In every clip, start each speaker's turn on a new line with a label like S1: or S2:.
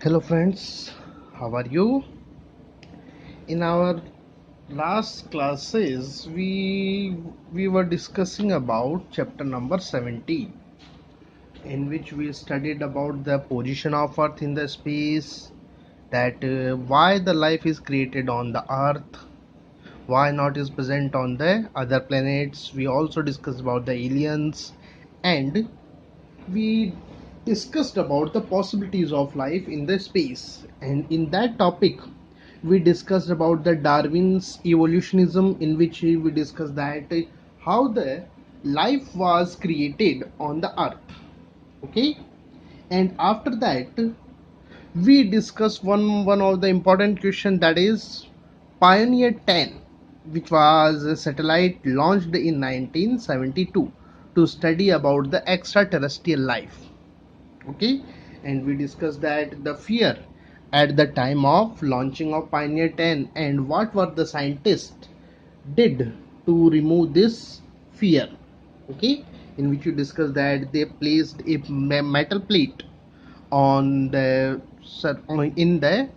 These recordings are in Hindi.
S1: Hello friends, how are you? In our last classes we were discussing about chapter number 17, in which we studied about the position of earth in the space, that why the life is created on the earth, why not is present on the other planets. We also discussed about the aliens, and we discussed about the possibilities of life in the space. And in that topic we discussed about the Darwin's evolutionism, in which we discussed that how the life was created on the earth. Okay, and after that we discussed one of the important question, that is Pioneer 10, which was a satellite launched in 1972 to study about the extraterrestrial life. Okay, and we discussed that the fear at the time of launching of Pioneer 10 and what were the scientists did to remove this fear. Okay, in which you discussed that they placed a metal plate on the in the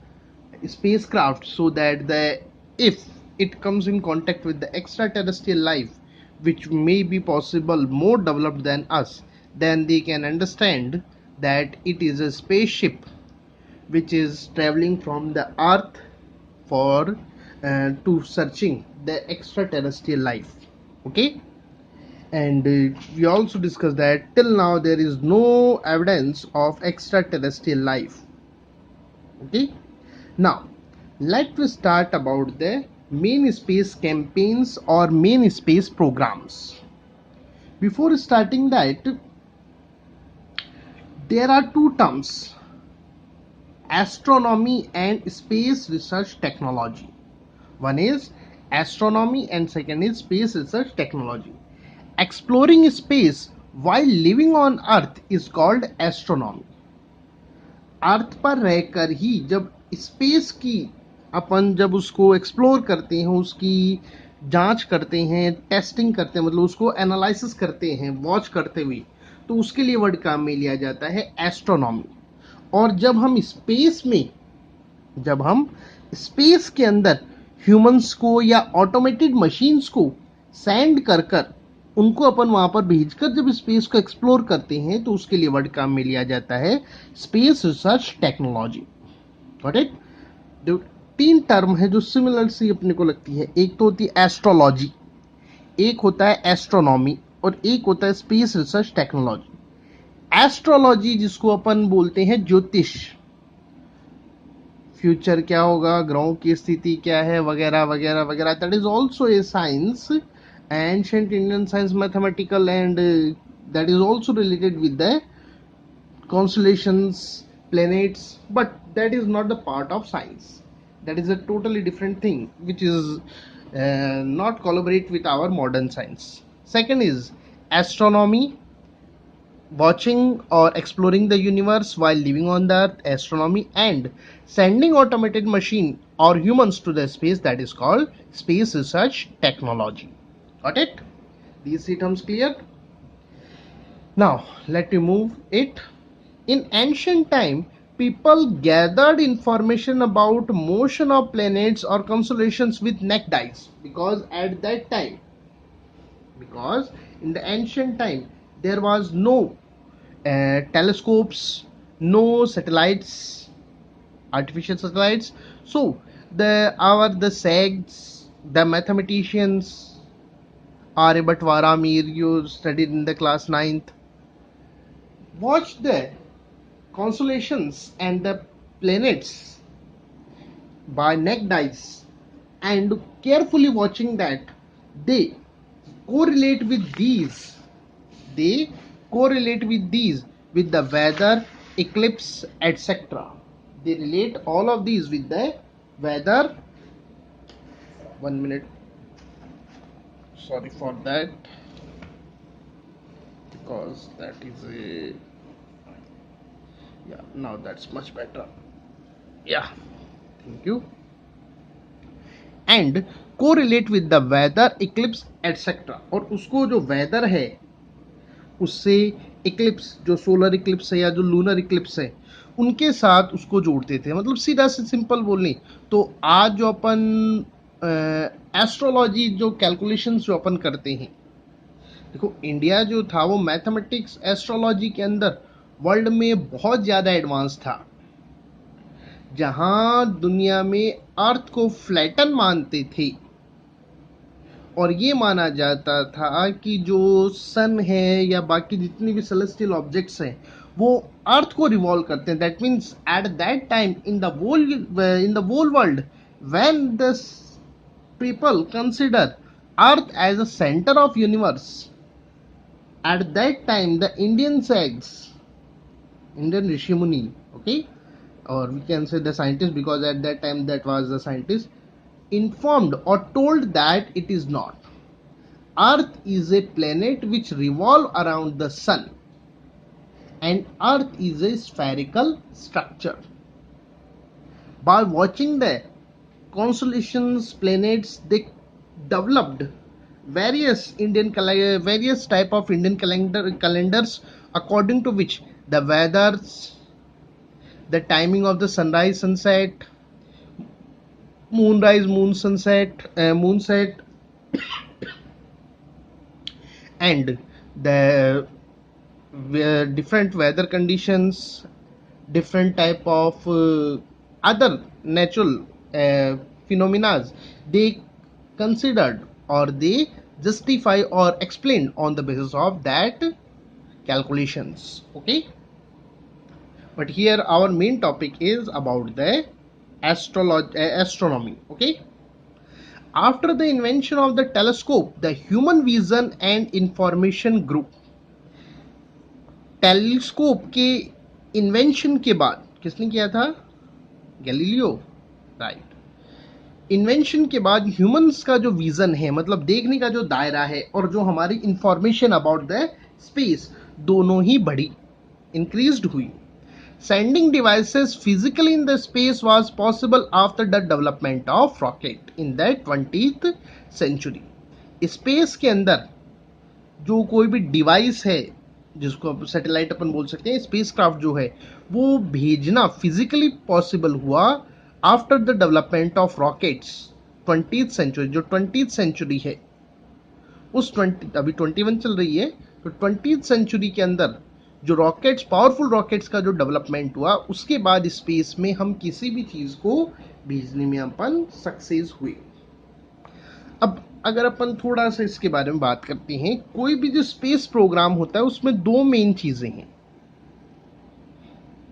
S1: spacecraft, so that the if it comes in contact with the extraterrestrial life, which may be possible more developed than us, then they can understand that it is a spaceship which is traveling from the earth for to searching the extraterrestrial life. Okay, and we also discussed that till now there is no evidence of extraterrestrial life. Okay, now let's start about the main space campaigns or main space programs. Before starting that, there are two terms: astronomy and space research technology. One is astronomy and second is space research technology. Exploring space while living on earth is called astronomy. अर्थ पर रहकर ही जब स्पेस की अपन जब उसको एक्सप्लोर करते हैं, उसकी जांच करते हैं, टेस्टिंग करते हैं, मतलब उसको एनालिसिस करते हैं वॉच करते हुए, तो उसके लिए वर्ड काम में लिया जाता है एस्ट्रोनॉमी. और जब हम स्पेस के अंदर ह्यूमंस को या ऑटोमेटेड मशीन्स को सेंड कर कर उनको अपन वहां पर भेजकर जब स्पेस को एक्सप्लोर करते हैं, तो उसके लिए वर्ड काम में लिया जाता है space research technology. Got it? जो तीन टर्म है जो सिमिलर सी अपने को लगती है, एक तो होती है एस्ट्रोलॉजी, एक होता है एस्ट्रोनॉमी, और एक होता है स्पेस रिसर्च टेक्नोलॉजी. एस्ट्रोलॉजी जिसको अपन बोलते हैं ज्योतिष, फ्यूचर क्या होगा, ग्रहों की स्थिति क्या है, वगैरह वगैरह वगैरह, that is also a science, ancient Indian science, mathematical, and that is also related with the constellations, planets, but that is not the part of science. That is a totally different thing, which is not collaborate with our modern science. Second is astronomy, watching or exploring the universe while living on the earth, astronomy, and sending automated machine or humans to the space, that is called space research technology. Got it? These three terms clear? Now let me move it. In ancient time, people gathered information about motion of planets or constellations with naked eyes, because at that time, because in the ancient time there was no telescopes, no satellites, artificial satellites. So the sages, the mathematicians, Aryabhatta, Mir, you studied in the class 9th, watched the constellations and the planets by naked eyes, and carefully watching that, they correlate with these they correlate with these with the weather, eclipse, etc. They relate all of these with the weather. 1 minute, sorry for that, because that is a, yeah, now that's much better. Yeah, thank you. And correlate with the weather, eclipse, etc. और उसको जो weather है उससे इक्लिप्स, जो सोलर इक्लिप्स है या जो लूनर इक्लिप्स है, उनके साथ उसको जोड़ते थे। मतलब सीधा से सिंपल बोलने तो आज जो अपन एस्ट्रोलॉजी जो कैलकुलेशंस जो अपन करते हैं, देखो इंडिया जो था वो मैथमेटिक्स एस्ट्रोलॉजी के अंदर वर्ल्ड में बहुत ज़्यादा एडवांस था। जहां दुनिया में अर्थ को फ्लैटन मानते थे और ये माना जाता था कि जो सन है या बाकी जितनी भी सेलेस्टियल ऑब्जेक्ट्स हैं वो अर्थ को रिवॉल्व करते हैं। That means at that time in the whole world when the people consider earth as a center of universe, at that time the Indian sages, Indian rishi muni, okay, or we can say the scientist, because at that time that was the scientist, informed or told that it is not. Earth is a planet which revolve around the sun, and earth is a spherical structure. By watching the constellations, planets, they developed various type of Indian calendars, according to which the weathers, the timing of the sunrise, sunset, moonrise, moonset, and the different weather conditions, different type of other natural phenomena, they considered or they justify or explain on the basis of that calculations. Okay, but here our main topic is about the astronomy. Okay, after the invention of the telescope, the human vision and information grew. Telescope के इन्वेंशन के बाद किसने किया था? Galileo, right. इन्वेंशन के बाद ह्यूमंस का जो विजन है, मतलब देखने का जो दायरा है, और जो हमारी इंफॉर्मेशन अबाउट द स्पेस, दोनों ही बढ़ी, इंक्रीज्ड हुई। Sending devices physically in the space was possible after the development of rocket in the 20th century. Space के अंदर जो कोई भी डिवाइस है, जिसको सैटेलाइट अपन बोल सकते हैं, स्पेसक्राफ्ट जो है वो भेजना फिजिकली पॉसिबल हुआ after the development of rockets 20th century. जो 20th सेंचुरी है उस 20, अभी 21 चल रही है, तो 20th सेंचुरी के अंदर जो रॉकेट्स, पावरफुल रॉकेट्स का जो डेवलपमेंट हुआ, उसके बाद स्पेस में हम किसी भी चीज को भेजने में अपन सक्सेस हुए। अब अगर अपन थोड़ा सा इसके बारे में बात करते हैं, कोई भी जो स्पेस प्रोग्राम होता है उसमें दो मेन चीजें हैं।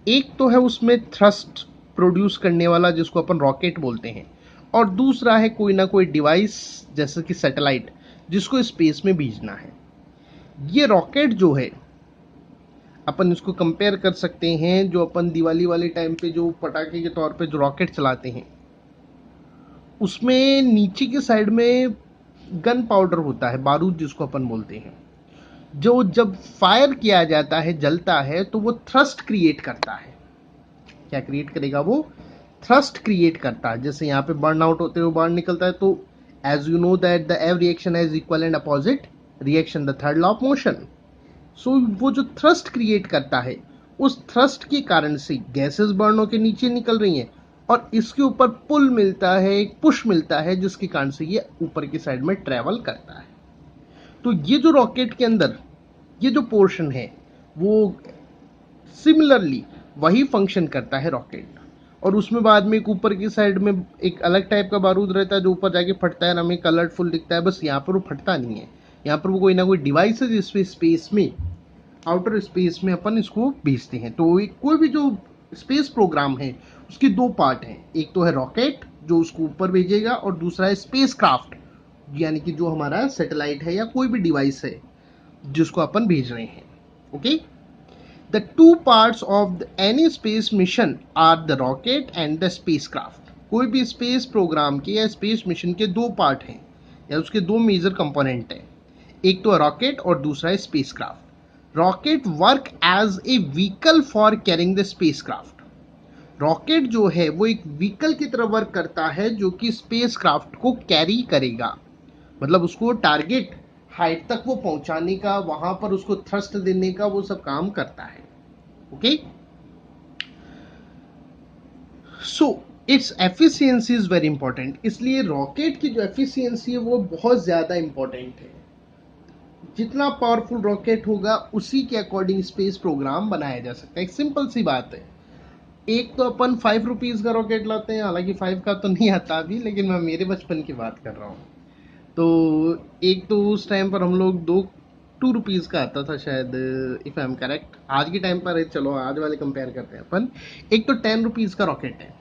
S1: एक तो है उसमें थ्रस्ट प्रोड्यूस करने वाला, जिसको अपन रॉकेट बोलते हैं, और दूसरा है कोई ना कोई डिवाइस जैसे कि सैटेलाइट, जिसको स्पेस में भेजना है। ये रॉकेट जो है, अपन इसको कंपेयर कर सकते हैं, जो अपन दिवाली वाले टाइम पे जो पटाखे के तौर पे जो रॉकेट चलाते हैं, उसमें नीचे की साइड में गन पाउडर होता है, बारूद जिसको अपन बोलते हैं, जो जब फायर किया जाता है, जलता है, तो वो थ्रस्ट क्रिएट करता है। क्या क्रिएट करेगा? वो थ्रस्ट क्रिएट करता है। जैसे यहाँ पे बर्न आउट होते हुए बाहर निकलता है, तो as you know that the every reaction has equal and opposite reaction, the third law of motion. So वो जो थ्रस्ट क्रिएट करता है, उस थ्रस्ट के कारण से गैसेस बर्न होकर नीचे निकल रही हैं, और इसके ऊपर पुल मिलता है, एक पुश मिलता है, जिसके कारण से ये ऊपर की साइड में ट्रेवल करता है। तो ये जो रॉकेट के अंदर ये जो पोर्शन है, वो सिमिलरली वही फंक्शन करता है रॉकेट। और उसमें बाद में एक ऊपर की साइड में एक अलग टाइप का बारूद रहता है, जो ऊपर जाके फटता है, हमें कलरफुल दिखता है। बस यहाँ पर वो फटता नहीं है, यहाँ पर वो कोई ना कोई डिवाइस है जिसमें स्पेस में, आउटर स्पेस में अपन इसको भेजते हैं। तो कोई भी जो स्पेस प्रोग्राम है उसके दो पार्ट हैं, एक तो है रॉकेट जो उसको ऊपर भेजेगा, और दूसरा है स्पेस क्राफ्ट, यानी कि जो हमारा सैटेलाइट है या कोई भी डिवाइस है जिसको अपन भेज रहे हैं। Okay, the two parts of any space mission are the rocket and the spacecraft. कोई भी स्पेस प्रोग्राम के या स्पेस मिशन के दो पार्ट हैं या उसके दो मेजर कंपोनेंट हैं, एक तो रॉकेट और दूसरा है spacecraft. Rocket work as a vehicle for carrying the spacecraft. Rocket जो है वो एक व्हीकल की तरह वर्क करता है जो कि स्पेस क्राफ्ट को कैरी करेगा, मतलब उसको टारगेट हाइट तक वो पहुंचाने का, वहां पर उसको थ्रस्ट देने का, वो सब काम करता है। Okay, so its efficiency is very important. इसलिए रॉकेट की जो एफिशिएंसी है वो बहुत ज्यादा इंपॉर्टेंट है। जितना पावरफुल रॉकेट होगा उसी के अकॉर्डिंग स्पेस प्रोग्राम बनाया जा सकता है। एक सिंपल सी बात है। एक तो अपन 5 रुपीज का रॉकेट लाते हैं, हालांकि 5 का तो नहीं आता अभी, लेकिन मैं मेरे बचपन की बात कर रहा हूँ। तो एक तो उस टाइम पर हम लोग 2 रुपीज का आता था शायद, इफ आई एम करेक्ट। आज के टाइम पर चलो आज वाले कंपेयर करते हैं अपन। एक तो 10 रुपीज का रॉकेट है,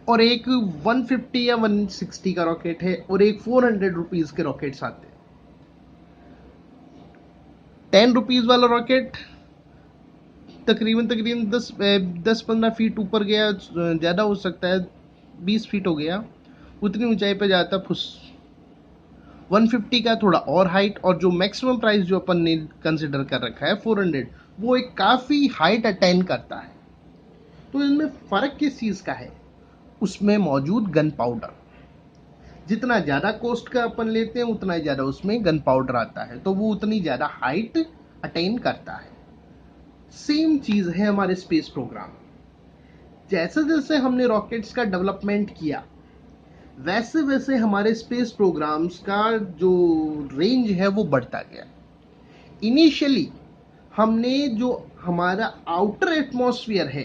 S1: और एक 150 या 160 का रॉकेट है, और एक 400 रुपीज के रॉकेट्स आते हैं। 10 रुपीज वाला रॉकेट तकरीबन तकरीबन 10-15 फीट ऊपर गया, ज़्यादा हो सकता है 20 फीट हो गया, उतनी ऊंचाई पे जाता फुस। 150 का थोड़ा और हाइट, और जो मैक्सिमम प्राइस जो अपन ने कंसिडर कर रखा है 400, वो एक काफ़ी हाइट अटेन करता है। तो इनमें फ़र्क किस चीज़ का है? उसमें मौजूद गन पाउडर। जितना ज़्यादा कॉस्ट का अपन लेते हैं उतना ही ज़्यादा उसमें गन पाउडर आता है, तो वो उतनी ज़्यादा हाइट अटेन करता है। सेम चीज़ है हमारे स्पेस प्रोग्राम। जैसे जैसे हमने रॉकेट्स का डेवलपमेंट किया, वैसे वैसे हमारे स्पेस प्रोग्राम्स का जो रेंज है वो बढ़ता गया। इनिशियली हमने जो हमारा आउटर एटमॉस्फेयर है,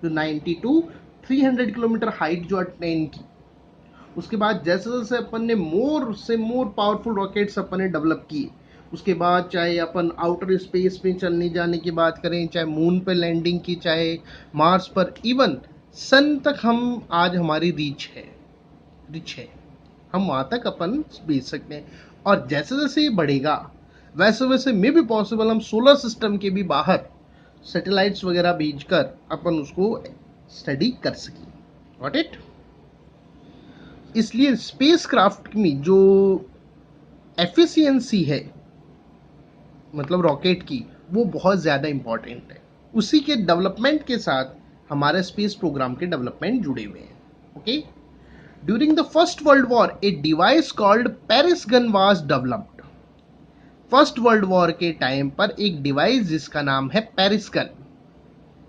S1: जो 90 टू 300 किलोमीटर हाइट जो अटेन की, उसके बाद जैसे जैसे अपन ने मोर से मोर पावरफुल रॉकेट्स अपन ने डेवलप किए, उसके बाद चाहे अपन आउटर स्पेस में चलने जाने की बात करें, चाहे मून पे लैंडिंग की, चाहे मार्स पर, इवन सन तक हम आज हमारी रिच है। हम वहाँ तक अपन भेज सकते हैं। और जैसे जैसे ये बढ़ेगा वैसे वैसे मे भी पॉसिबल हम सोलर सिस्टम के भी बाहर सैटेलाइट्स वगैरह भेजकर अपन उसको स्टडी कर सकें। Got it? इसलिए स्पेस क्राफ्ट में जो एफिशिएंसी है, मतलब रॉकेट की, वो बहुत ज़्यादा इंपॉर्टेंट है। उसी के डेवलपमेंट के साथ हमारे स्पेस प्रोग्राम के डेवलपमेंट जुड़े हुए हैं। Okay, during the first world war a device called Paris gun was developed. First world war के टाइम पर एक डिवाइस जिसका नाम है पेरिस गन,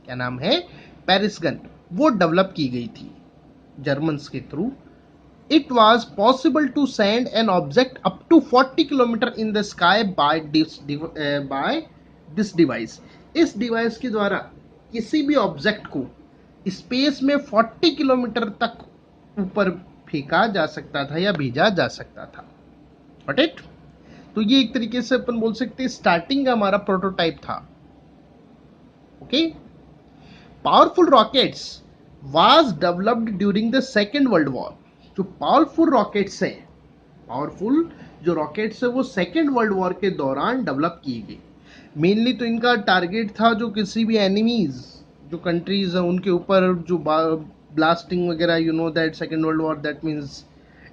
S1: क्या नाम है? पेरिस गन, वो डेवलप की गई थी जर्मन्स के through. It was possible to send an object up to 40 kilometre in the sky by this device. इस डिवाइस के द्वारा किसी भी ऑब्जेक्ट को स्पेस में 40 किलोमीटर तक ऊपर फेंका जा सकता था या भेजा जा सकता था। Got it? तो ये एक तरीके से अपन बोल सकते हैं स्टार्टिंग का हमारा प्रोटोटाइप था। Okay, powerful rockets was developed during the second world war. जो पावरफुल रॉकेट्स हैं, पावरफुल जो रॉकेट्स है वो सेकेंड वर्ल्ड वॉर के दौरान डेवलप की गई। मेनली तो इनका टारगेट था जो किसी भी एनिमीज जो कंट्रीज हैं उनके ऊपर जो ब्लास्टिंग वगैरह, you know that second world war that means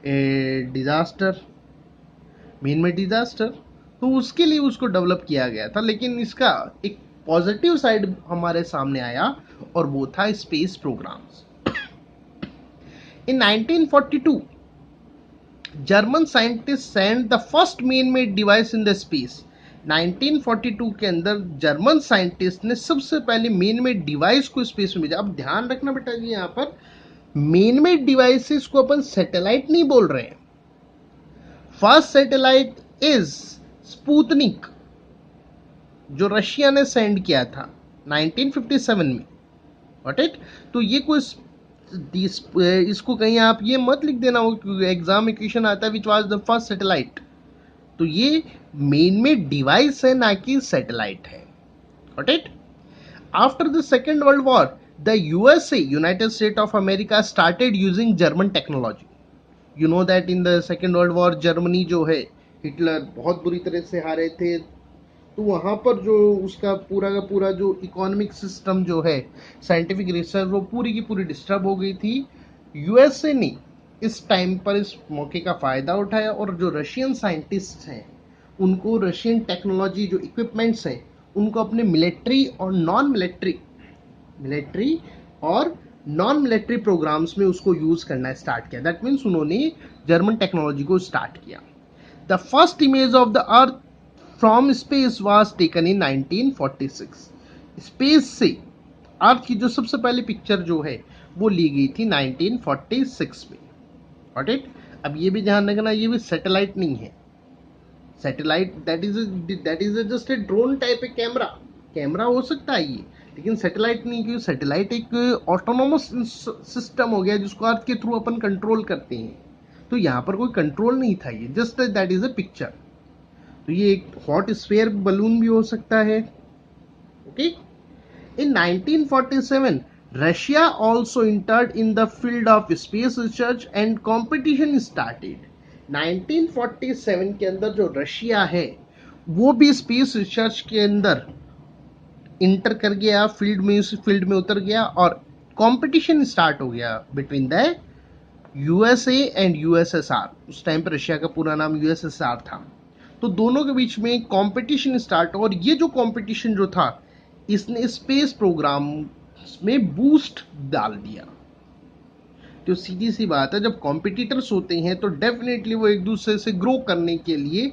S1: A disaster, main में डिजास्टर। तो उसके लिए उसको डेवलप किया गया था। लेकिन इसका एक पॉजिटिव साइड हमारे सामने आया, और वो था space programmes. In 1942, German scientists sent the first man-made device in the space. 1942 के अंदर जर्मन साइंटिस्ट ने सबसे पहले मेन मेड डिवाइस को स्पेस में भेजा। अब ध्यान रखना बेटा जी, यहाँ पर मेन मेड डिवाइसेस को अपन सैटेलाइट नहीं बोल रहे हैं। फर्स्ट सैटेलाइट इज स्पुतनिक, जो रशिया ने सेंड किया था 1957 में। Got it? तो ये कोई इसको कहीं आप ये मत लिख देना हो, एग्जाम में क्वेश्चन आता है which was the first satellite. तो ये मेन में डिवाइस है, ना कि सैटेलाइट है। Got it? After the second world war the USA, United state of America, started using German technology. You know that in the second world war Germany जो है, हिटलर बहुत बुरी तरह से हारे थे। तो वहाँ पर जो उसका पूरा का पूरा जो इकोनॉमिक सिस्टम जो है, साइंटिफिक रिसर्च, वो पूरी की पूरी डिस्टर्ब हो गई थी। यूएसए ने इस टाइम पर इस मौके का फ़ायदा उठाया, और जो रशियन साइंटिस्ट हैं उनको रशियन टेक्नोलॉजी जो इक्विपमेंट्स हैं उनको अपने मिलिट्री और नॉन मिलिट्री प्रोग्राम्स में उसको यूज़ करना स्टार्ट किया। दैट मीन्स उन्होंने जर्मन टेक्नोलॉजी को स्टार्ट किया। The first image of the earth from space was taken in 1946। Space से अर्थ की जो सबसे पहली पिक्चर जो है वो ली गई थी 1946 में। Got it. अब ये भी ध्यान रखना, ये भी सैटेलाइट नहीं है। Satellite that is just a drone type A camera हो सकता है ये, लेकिन सैटेलाइट नहीं, क्योंकि सैटेलाइट एक ऑटोनोमस सिस्टम हो गया जिसको अर्थ के थ्रू अपन कंट्रोल करते हैं। तो यहाँ पर कोई कंट्रोल नहीं था, ये just that is A picture. तो ये एक हॉट स्फीयर बलून भी हो सकता है। Okay. In 1947, Russia also entered in the field of space research and competition started. 1947 के अंदर जो रशिया है वो भी स्पेस रिसर्च के अंदर इंटर कर गया, फील्ड में उतर गया और कंपटीशन स्टार्ट हो गया between the USA and USSR. उस टाइम पर रशिया का पूरा नाम यूएसएसआर था। तो दोनों के बीच में कंपटीशन स्टार्ट, और ये जो कंपटीशन जो था इसने स्पेस प्रोग्राम में बूस्ट डाल दिया। तो सीधी सी बात है, जब कॉम्पिटिटर्स होते हैं तो डेफिनेटली वो एक दूसरे से ग्रो करने के लिए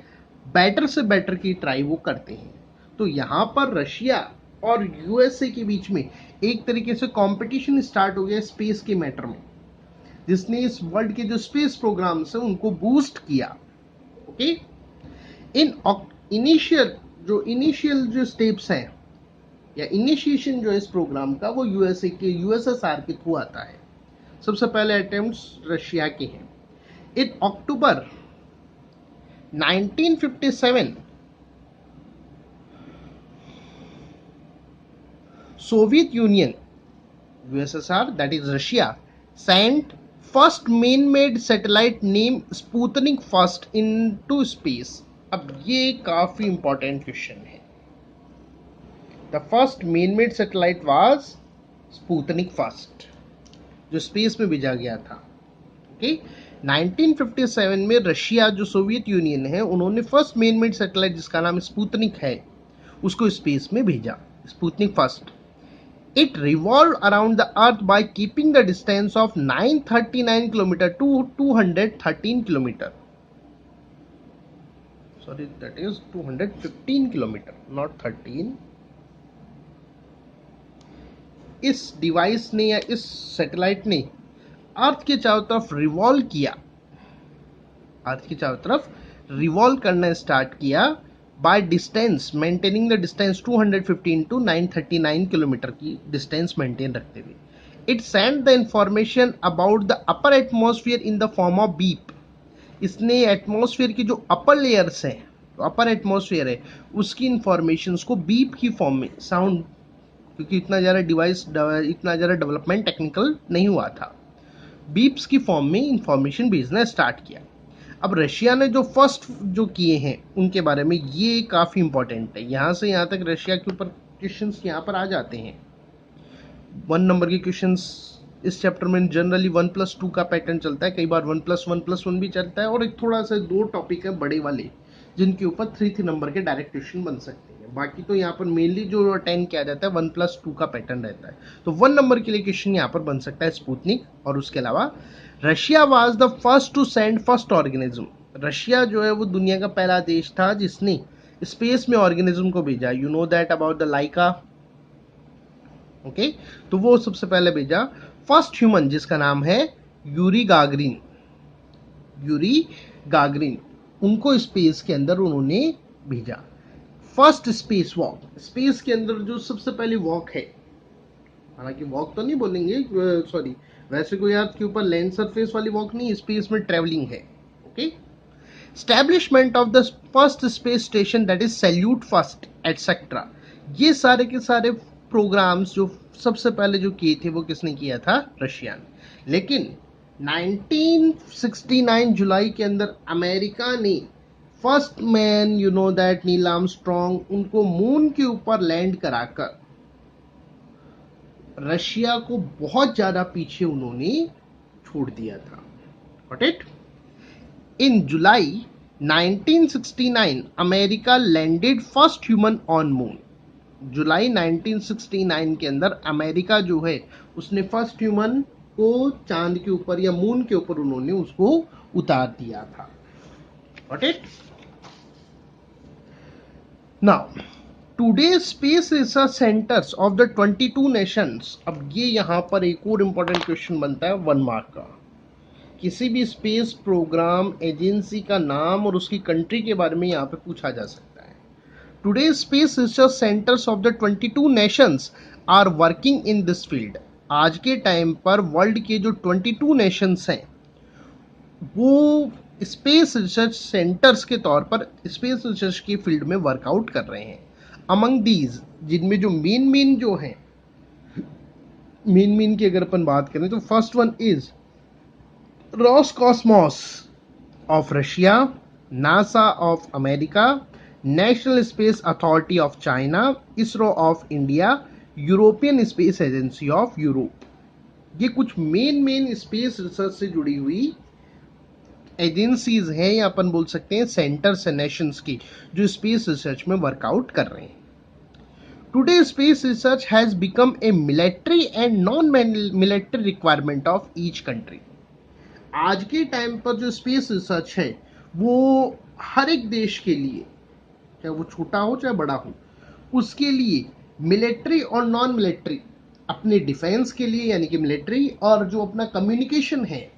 S1: बेटर से बेटर की ट्राई वो करते हैं। तो यहाँ पर रशिया और यूएसए के बीच में एक तरीके से कंपटीशन स्टार्ट हो गया स्पेस के मैटर में, जिसने इस वर्ल्ड के जो स्पेस प्रोग्राम्स हैं उनको बूस्ट किया। ओके। इनिशियल जो स्टेप्स हैं या इनिशिएशन जो है इस प्रोग्राम का वो यूएसएसआर के थ्रू आता है। सबसे पहले अटेम्प्ट्स रशिया के हैं। In October 1957 Soviet Union USSR that is Russia sent first man made satellite name Sputnik first into space. अब ये काफी इंपॉर्टेंट क्वेश्चन है। The first man-made satellite was Sputnik First, जो स्पेस में भेजा गया था। ओके। 1957 में रशिया जो सोवियत यूनियन है उन्होंने फर्स्ट मैन-मेड सैटेलाइट जिसका नाम स्पुतनिक है उसको स्पेस में भेजा, Sputnik first. It revolve around the earth by keeping the distance of 939 kilometre to 213 kilometre. Sorry, that is 215 kilometre, not 13। इस डिवाइस ने या इस सैटेलाइट ने अर्थ के चारों तरफ रिवॉल्व किया, अर्थ की चारों तरफ रिवॉल्व करना स्टार्ट किया by distance, maintaining the distance 215 to 939 kilometre की डिस्टेंस मेंटेन रखते हुए। It send the information about the upper atmosphere in the form of beep. इसने एटमॉस्फेयर की जो अपर लेयर्स हैं, अपर एटमॉस्फेयर है, उसकी इंफॉर्मेशन को बीप की फॉर्म में, साउंड, क्योंकि इतना ज़्यादा डेवलपमेंट टेक्निकल नहीं हुआ था, बीप्स की फॉर्म में इंफॉर्मेशन भेजना स्टार्ट किया। अब रशिया ने जो फर्स्ट जो किए हैं उनके बारे में ये काफ़ी इंपॉर्टेंट है। यहाँ से यहाँ तक रशिया के ऊपर क्वेश्चंस यहाँ पर आ जाते हैं। 1 नंबर के क्वेश्चंस इस चैप्टर में जनरली 1+2 का पैटर्न चलता है, कई बार 1+1+1 भी चलता है, और एक थोड़ा सा 2 टॉपिक है बड़े वाले जिनके ऊपर 3 नंबर के डायरेक्ट क्वेश्चन बन सकते हैं। बाकी तो यहाँ पर मेनली जो अटेंड किया जाता है 1+2 का पैटर्न रहता है। तो 1 नंबर के लिए क्वेश्चन यहाँ पर बन सकता है स्पुतनिक। और उसके अलावा Russia was the first to send first organism. Russia जो है वो दुनिया का पहला देश था जिसने स्पेस में ऑर्गेनिज्म को भेजा। You know that about the Laika. Okay, तो वो सबसे पहले भेजा फर्स्ट ह्यूमन जिसका नाम है यूरी गागरिन। यूरी गागरिन, उनको स्पेस के अंदर उन्होंने भेजा। फर्स्ट स्पेस वॉक, स्पेस के अंदर जो सबसे पहली वॉक है, हालांकि वॉक तो नहीं बोलेंगे, सॉरी, वैसे कोई अर्थ के ऊपर लैंड सरफेस वाली वॉक नहीं, स्पेस में ट्रेवलिंग है। Okay, establishment of the first space station that is salute first etcetera. ये सारे के सारे प्रोग्राम्स जो सबसे पहले जो किए थे वो किसने किया था? रशिया ने। लेकिन 1969 जुलाई के अंदर अमेरिका ने first man, you know that, Neil Armstrong, उनको मून के ऊपर लैंड कराकर रशिया को बहुत ज्यादा पीछे उन्होंने छोड़ दिया था। Got it? In July 1969 America landed first human on moon. जुलाई 1969 के अंदर अमेरिका जो है उसने फर्स्ट ह्यूमन को चांद के ऊपर या मून के ऊपर उन्होंने उसको उतार दिया था। Got it? Now, today's space research centers of the 22 nations. अब ये यहाँ पर एक और इम्पोर्टेंट क्वेश्चन बनता है 1 मार्क का. किसी भी स्पेस प्रोग्राम एजेंसी का नाम और उसकी कंट्री के बारे में यहाँ पे पूछा जा सकता है. Today's space research centers of the 22 nations are working in this field. आज के टाइम पर वर्ल्ड के जो 22 नेशंस हैं वो स्पेस रिसर्च सेंटर्स के तौर पर स्पेस रिसर्च की फील्ड में वर्कआउट कर रहे हैं. अमंग दीज, जिनमें जो मेन जो हैं, मेन की अगर अपन बात करें तो first one is Roscosmos of Russia, NASA of America, national space authority of China, ISRO of India, European space agency of Europe. ये कुछ मेन स्पेस रिसर्च से जुड़ी हुई एजेंसीज हैं या अपन बोल सकते हैं सेंटर्स एंड नेशंस की जो स्पेस रिसर्च में वर्कआउट कर रहे हैं. Today space research has become a military and non military requirement of each country. आज के टाइम पर जो स्पेस रिसर्च है वो हर एक देश के लिए, चाहे वो छोटा हो चाहे बड़ा हो, उसके लिए मिलिट्री और नॉन मिलिट्री, अपने डिफेंस के लिए यानी कि मिलिट्री, और जो अपना कम्युनिकेशन है,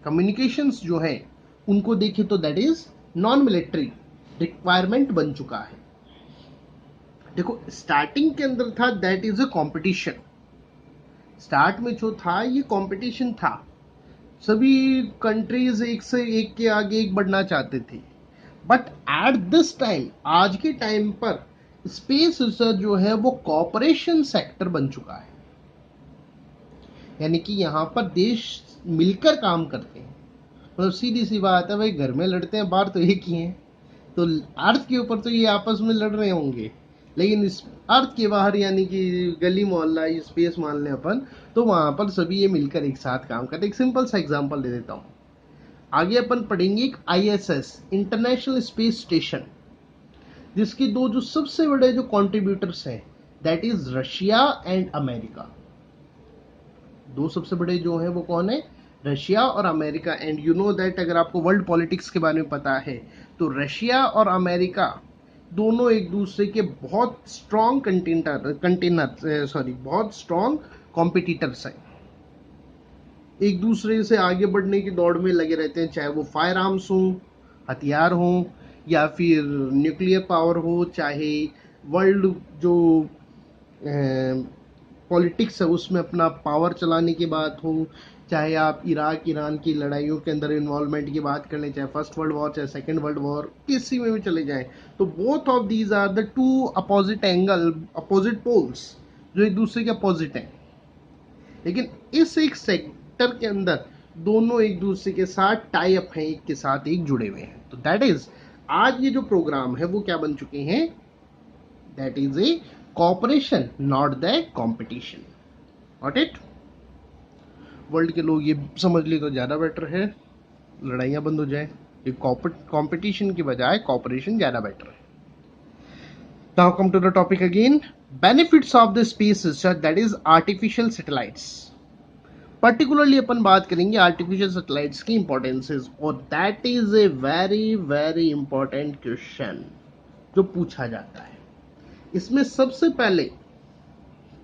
S1: कम्युनिकेशंस जो है उनको देखें तो that is non military requirement बन चुका है. देखो, स्टार्टिंग के अंदर था that is a competition. Start में जो था ये कंपटीशन था, सभी कंट्रीज एक से एक के आगे एक बढ़ना चाहते थे. बट एट दिस टाइम, आज के टाइम पर स्पेस रिसर्च जो है वो कॉपरेशन सेक्टर बन चुका है. यानी कि यहाँ पर देश मिलकर काम करते हैं. मतलब सीधी सी बात है भाई, घर में लड़ते हैं, बाहर तो एक ही हैं. तो अर्थ के ऊपर तो ये आपस में लड़ रहे होंगे, लेकिन इस अर्थ के बाहर यानी कि गली मोहल्ला स्पेस मान लें अपन, तो वहां पर सभी ये मिलकर एक साथ काम करते. एक सिंपल सा एग्जांपल दे देता हूँ. आगे अपन पढ़ेंगे एक ISS, इंटरनेशनल स्पेस स्टेशन, जिसके दो जो सबसे बड़े जो कॉन्ट्रीब्यूटर्स हैं that is Russia and America. दो सबसे बड़े जो हैं वो कौन है? रशिया और America. And you know that, अगर आपको वर्ल्ड पॉलिटिक्स के बारे में पता है तो रशिया और अमेरिका दोनों एक दूसरे के बहुत स्ट्रॉन्ग बहुत स्ट्रॉन्ग कॉम्पिटिटर्स हैं. एक दूसरे से आगे बढ़ने की दौड़ में लगे रहते हैं, चाहे वो फायर आर्म्स हो, हथियार हो, या फिर न्यूक्लियर पावर हो, चाहे वर्ल्ड जो पॉलिटिक्स है उसमें अपना पावर चलाने की बात हो, चाहे आप इराक ईरान की लड़ाइयों के अंदर इन्वॉल्वमेंट की बात कर लें, चाहे फर्स्ट वर्ल्ड वॉर चाहे सेकेंड वर्ल्ड वॉर, किसी में भी चले जाएं, तो both of these are the two opposite poles जो एक दूसरे के अपोजिट हैं. लेकिन इस एक सेक्टर के अंदर दोनों एक दूसरे के साथ टाई अप हैं, एक के साथ एक जुड़े हुए हैं. तो दैट इज, आज ये जो प्रोग्राम है वो क्या बन चुके हैं? That is a cooperation, not the competition. Got it? World के लोग ये समझ ले तो ज़्यादा बेटर है, लड़ाइयाँ बंद हो जाए. ये कॉम्पिटिशन की बजाय कॉपरेशन ज़्यादा बेटर है. Now come to the topic again. Benefits of the space research, that is artificial satellites. Particularly अपन बात करेंगे आर्टिफिशियल सैटेलाइट्स की इंपॉर्टेंसेस, और that is a very important question जो पूछा जाता है. इसमें सबसे पहले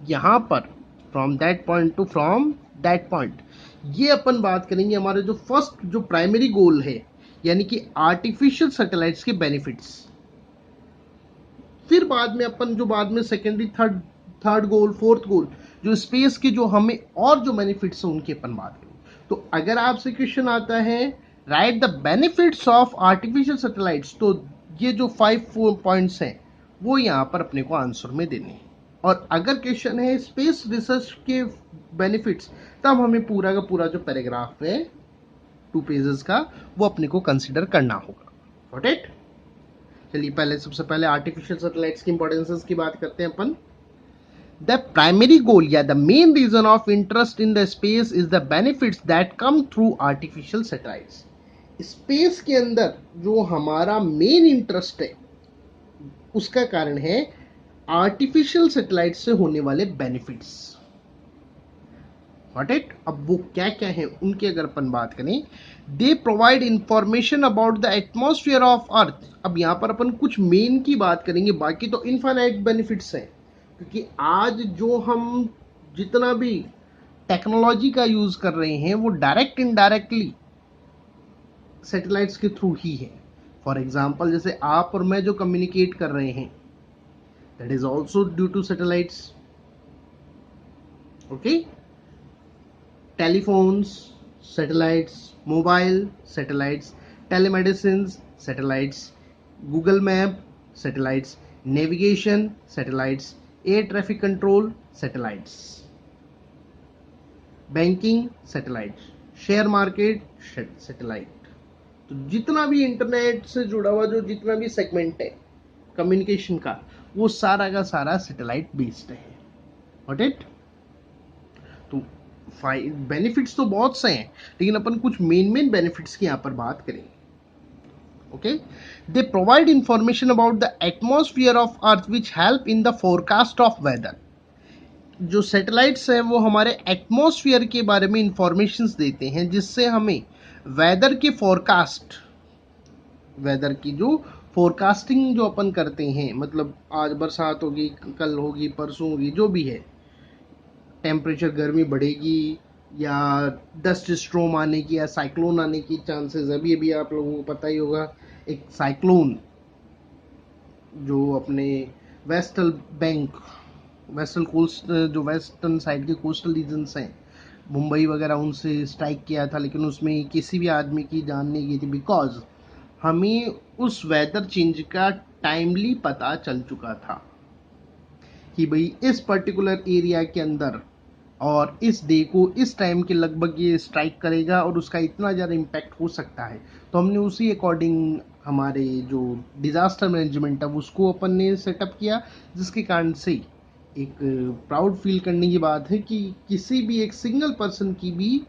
S1: यहाँ पर फ्रॉम दैट पॉइंट ये अपन बात करेंगे हमारे जो फर्स्ट जो प्राइमरी गोल है, यानी कि आर्टिफिशियल सैटेलाइट्स के बेनिफिट्स. फिर बाद में अपन जो बाद में secondary third goal fourth goal जो स्पेस के जो हमें और जो बेनिफिट्स हैं उनकी अपन बात करें. तो अगर आपसे क्वेश्चन आता है right the benefits of artificial satellites, तो ये जो 5 पॉइंट्स हैं वो यहाँ पर अपने को आंसर में देने हैं. और अगर क्वेश्चन है स्पेस रिसर्च के बेनिफिट्स, तब हमें पूरा का पूरा जो पैराग्राफ है 2 पेजेस का वो अपने को कंसिडर करना होगा. Got it? चलिए सबसे पहले आर्टिफिशियल सैटेलाइट्स की इंपॉर्टेंसेस की बात करते हैं अपन. द प्राइमरी गोल या the main reason of interest in the space is the benefits that come through artificial satellites. Space के अंदर जो हमारा मेन इंटरेस्ट है उसका कारण है आर्टिफिशियल सैटेलाइट से होने वाले बेनिफिट्स. Got it. अब वो क्या क्या है उनकी अगर अपन बात करें, दे provide information about the atmosphere of अर्थ। अब यहाँ पर अपन कुछ मेन की बात करेंगे, बाकी तो इनफाइनाइट बेनिफिट्स हैं, क्योंकि आज जो हम जितना भी टेक्नोलॉजी का यूज कर रहे हैं वो डायरेक्ट इनडायरेक्टली सैटेलाइट्स के थ्रू ही है। फॉर एग्जाम्पल जैसे आप और मैं जो कम्युनिकेट कर रहे हैं, that is also due to satellites. Okay, telephones satellites, mobile satellites, telemedicine satellites, Google map satellites, navigation satellites, air traffic control satellites, banking satellites, share market satellite. तो जितना भी इंटरनेट से जुड़ा हुआ जो जितना भी सेगमेंट है कम्युनिकेशन का, वो सारा का सारा सैटेलाइट बेस्ड है। Got it. तो बेनिफिट्स तो बहुत से हैं, लेकिन अपन कुछ मेन बेनिफिट्स की यहाँ पर बात करें। Okay, they provide information about the atmosphere of earth which help in the forecast of weather. जो सैटेलाइट्स हैं वो हमारे एटमॉस्फेयर के बारे में इंफॉर्मेशन देते हैं, जिससे हमें वेदर के फोरकास्ट, वेदर की जो फोरकास्टिंग जो अपन करते हैं, मतलब आज बरसात होगी, कल होगी, परसों होगी, जो भी है, टेम्परेचर गर्मी बढ़ेगी या डस्ट स्ट्रोम आने की या साइक्लोन आने की चांसेस। अभी अभी आप लोगों को पता ही होगा, एक साइक्लोन जो अपने वेस्टर्न बैंक, वेस्टर्न कोस्ट, जो वेस्टर्न साइड के कोस्टल रीजन्स हैं, मुंबई वगैरह, उनसे स्ट्राइक किया था, लेकिन उसमें किसी भी आदमी की जान नहीं गई थी, बिकॉज हमें उस वेदर चेंज का टाइमली पता चल चुका था कि भाई इस पर्टिकुलर एरिया के अंदर और इस डे को इस टाइम के लगभग ये स्ट्राइक करेगा और उसका इतना ज़्यादा इम्पैक्ट हो सकता है। तो हमने उसी अकॉर्डिंग हमारे जो डिज़ास्टर मैनेजमेंट है उसको अपन ने सेटअप किया, जिसके कारण से एक प्राउड फील करने की बात है कि किसी भी एक सिंगल पर्सन की भी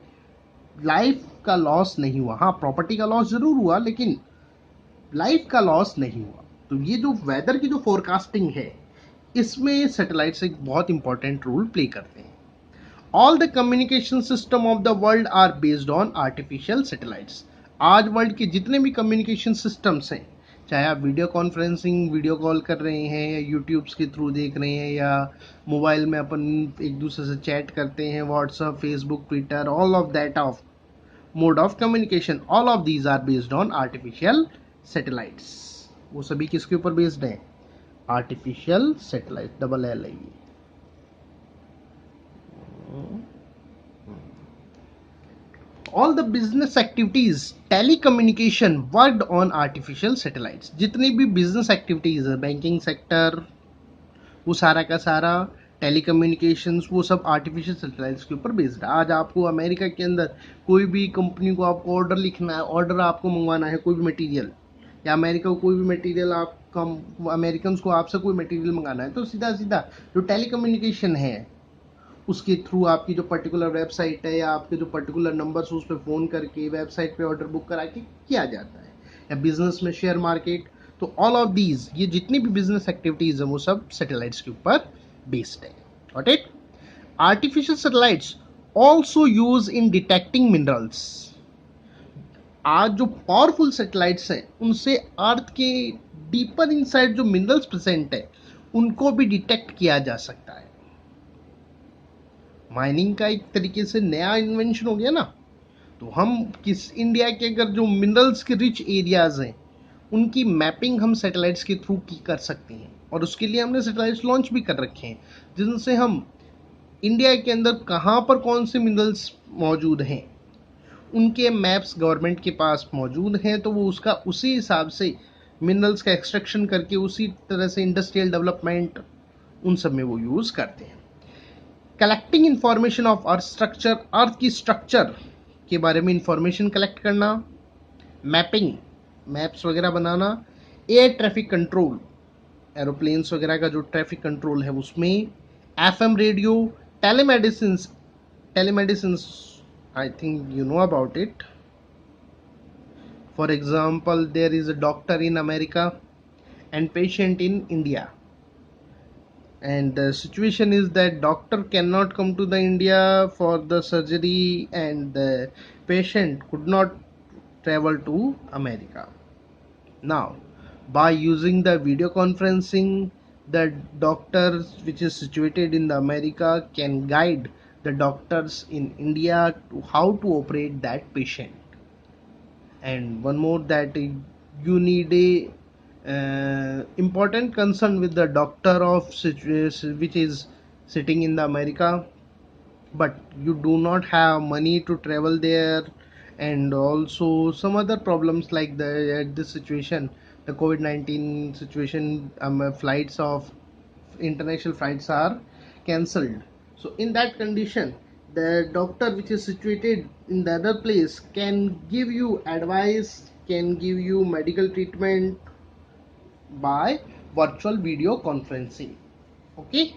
S1: लाइफ का लॉस नहीं हुआ। हाँ, प्रॉपर्टी का लॉस जरूर हुआ, लेकिन लाइफ का लॉस नहीं हुआ। तो ये जो वेदर की जो फोरकास्टिंग है, इसमें सैटेलाइट्स एक बहुत इंपॉर्टेंट रोल प्ले करते हैं। All the communication system of the world are based on artificial satellites. आज वर्ल्ड के जितने भी कम्युनिकेशन सिस्टम्स हैं, चाहे आप वीडियो कॉन्फ्रेंसिंग, वीडियो कॉल कर रहे हैं, या यूट्यूब्स के थ्रू देख रहे हैं, या मोबाइल में अपन एक दूसरे से चैट करते हैं, WhatsApp, Facebook, Twitter, all of that of mode of communication, all of these are based on artificial satellites. वो सभी किसके ऊपर बेस्ड हैं? आर्टिफिशियल सैटेलाइट, डबल एल है ये। All the business activities telecommunication worked on artificial satellites। जितनी भी बिजनेस एक्टिविटीज है, बैंकिंग सेक्टर, वो सारा का सारा, टेलीकम्युनिकेशंस, वो सब आर्टिफिशियल सैटेलाइट्स के ऊपर बेस्ड है। आज आपको अमेरिका के अंदर कोई भी कंपनी को आपको ऑर्डर लिखना है, ऑर्डर आपको मंगवाना है कोई भी मटेरियल, या अमेरिका को कोई भी मटेरियल, आप अमेरिकन को आपसे कोई मटेरियल मंगाना है, तो सीधा सीधा जो टेलीकम्युनिकेशन है उसके थ्रू आपकी जो पर्टिकुलर वेबसाइट है या आपके जो पर्टिकुलर नंबर्स उस पर फ़ोन करके वेबसाइट पे ऑर्डर बुक करा के किया जाता है। या बिजनेस में शेयर मार्केट, तो ऑल ऑफ दीज, ये जितनी भी बिजनेस एक्टिविटीज़ हैं वो सब सैटेलाइट्स के ऊपर बेस्ड है। Got it. Artificial satellites also use in detecting minerals. आज जो पावरफुल सैटेलाइट्स हैं उनसे अर्थ के डीपर इनसाइड जो मिनरल्स प्रेजेंट है उनको भी डिटेक्ट किया जा सकता है। माइनिंग का एक तरीके से नया इन्वेंशन हो गया ना। तो हम किस इंडिया के अगर जो मिनरल्स के रिच एरियाज हैं उनकी मैपिंग हम सैटेलाइट्स के थ्रू की कर सकते हैं, और उसके लिए हमने सैटेलाइट्स लॉन्च भी कर रखे हैं, जिनसे हम इंडिया के अंदर कहाँ पर कौन से मिनरल्स मौजूद हैं उनके मैप्स गवर्नमेंट के पास मौजूद हैं, तो वो उसका उसी हिसाब से मिनरल्स का एक्सट्रैक्शन करके उसी तरह से इंडस्ट्रियल डेवलपमेंट उन सब में वो यूज़ करते हैं। Collecting information of earth structure, earth की स्ट्रक्चर के बारे में इंफॉर्मेशन कलेक्ट करना, मैपिंग, मैप्स वगैरह बनाना, एयर ट्रैफिक कंट्रोल, एरोप्लेन्स वगैरह का जो ट्रैफिक कंट्रोल है उसमें, FM radio, telemedicine, telemedicine I think you know about it. For example, there is a doctor in America and patient in India, and the situation is that doctor cannot come to the India for the surgery, and the patient could not travel to America. Now, by using the video conferencing, the doctor which is situated in the America can guide the doctors in India to how to operate that patient. And one more, that you need a important concern with the doctor of situation which is sitting in the America, but you do not have money to travel there, and also some other problems like the at this situation, the COVID-19 situation, flights of international flights are cancelled. So in that condition, the doctor which is situated in the other place can give you advice, can give you medical treatment by virtual video conferencing. Okay,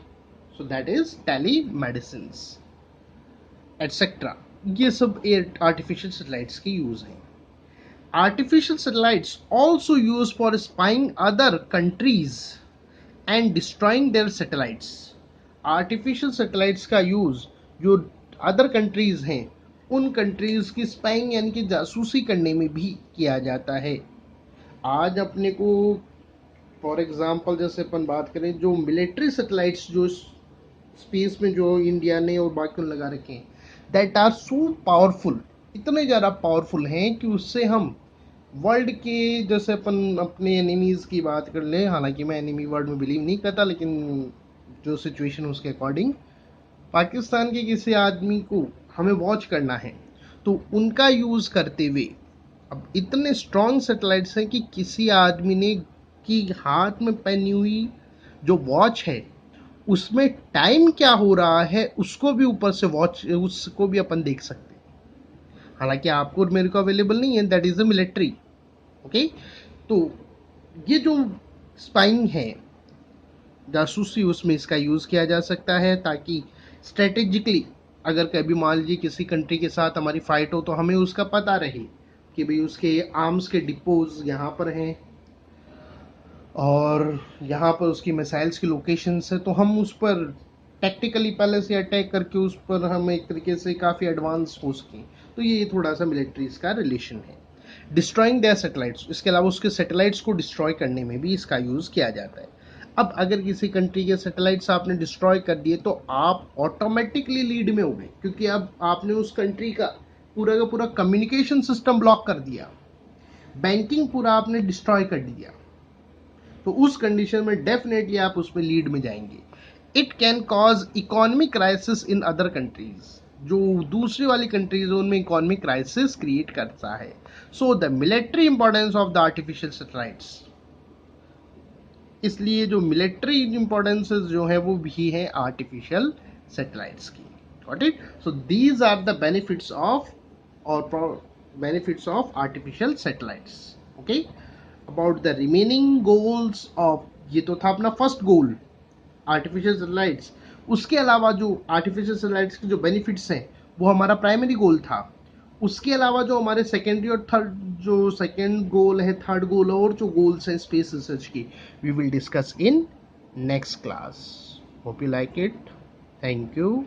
S1: so that is telemedicines etc. ये सब आर्टिफिशियल सैटेलाइट्स के यूज हैं. Artificial satellites also use for spying other countries and destroying their satellites. Artificial satellites का यूज जो अदर कंट्रीज हैं उन कंट्रीज की स्पाइंग यानी कि जासूसी करने में भी किया जाता है. आज अपने को फॉर एग्जांपल जैसे अपन बात करें, जो मिलिट्री सैटेलाइट्स जो स्पेस में जो इंडिया ने और बाकी लगा रखे हैं, दैट आर सो पावरफुल, इतने ज़्यादा पावरफुल हैं कि उससे हम वर्ल्ड के, जैसे अपन अपने एनिमीज़ की बात कर लें, हालांकि मैं एनिमी वर्ड में बिलीव नहीं करता, लेकिन जो सिचुएशन उसके अकॉर्डिंग पाकिस्तान के किसी आदमी को हमें वॉच करना है तो उनका यूज़ करते हुए अब इतने स्ट्रॉन्ग सैटेलाइट्स हैं कि किसी आदमी ने की हाथ में पहनी हुई जो वॉच है उसमें टाइम क्या हो रहा है उसको भी ऊपर से वॉच, उसको भी अपन देख सकते हैं. हालांकि आपको और मेरे को अवेलेबल नहीं है, that is a military. Okay, तो ये जो स्पाइंग है, जासूसी, उसमें इसका यूज़ किया जा सकता है ताकि स्ट्रेटेजिकली अगर कभी मान लीजिए किसी कंट्री के साथ हमारी फाइट हो तो हमें उसका पता रहे कि भाई उसके आर्म्स के डिपोज यहाँ पर हैं और यहाँ पर उसकी मिसाइल्स की लोकेशंस है, तो हम उस पर टैक्टिकली पहले से अटैक करके उस पर हम एक तरीके से काफ़ी एडवांस हो सकें. तो ये थोड़ा सा मिलिट्रीज का रिलेशन है. डिस्ट्रॉइंग देयर सैटेलाइट्स, इसके अलावा उसके सैटेलाइट्स को डिस्ट्रॉय करने में भी इसका यूज़ किया जाता है. अब अगर किसी कंट्री के सैटेलाइट्स आपने डिस्ट्रॉय कर दिए तो आप ऑटोमेटिकली लीड में हो गए, क्योंकि अब आपने उस कंट्री का पूरा कम्युनिकेशन सिस्टम ब्लॉक कर दिया, बैंकिंग पूरा आपने डिस्ट्रॉय कर दिया. तो उस कंडीशन में डेफिनेटली आप उसमें लीड में जाएंगे. It can cause economic crisis in other countries, जो दूसरी वाली कंट्रीज उनमें इकोनॉमिक क्राइसिस क्रिएट करता है. So the military importance of the artificial satellites, इसलिए जो मिलिट्री इंपॉर्टेंसेस जो है वो भी है आर्टिफिशियल सैटेलाइट्स की. Got it? So these are the benefits of artificial satellites. Okay, about the remaining goals of, ये तो था अपना फर्स्ट गोल आर्टिफिशियल सैटेलाइट्स. उसके अलावा जो आर्टिफिशियल सैटेलाइट्स के जो बेनिफिट्स हैं वो हमारा प्राइमरी गोल था. उसके अलावा जो हमारे सेकेंडरी और थर्ड, जो सेकेंड गोल है, थर्ड गोल और जो गोल्स हैं स्पेस रिसर्च की, we will discuss in next class. Hope you like it. Thank you.